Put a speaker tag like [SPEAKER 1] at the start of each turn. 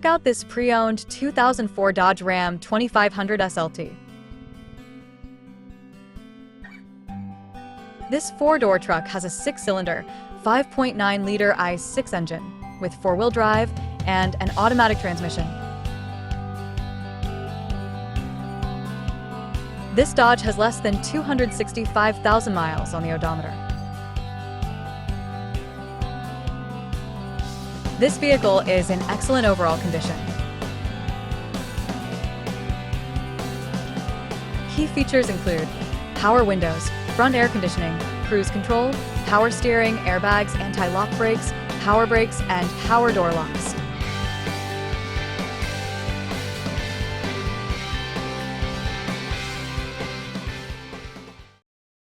[SPEAKER 1] Check out this pre-owned 2004 Dodge Ram 2500 SLT. This four-door truck has a 6-cylinder, 5.9-liter i6 engine with 4-wheel drive and an automatic transmission. This Dodge has less than 265,000 miles on the odometer. This vehicle is in excellent overall condition. Key features include power windows, front air conditioning, cruise control, power steering, airbags, anti-lock brakes, and power door locks.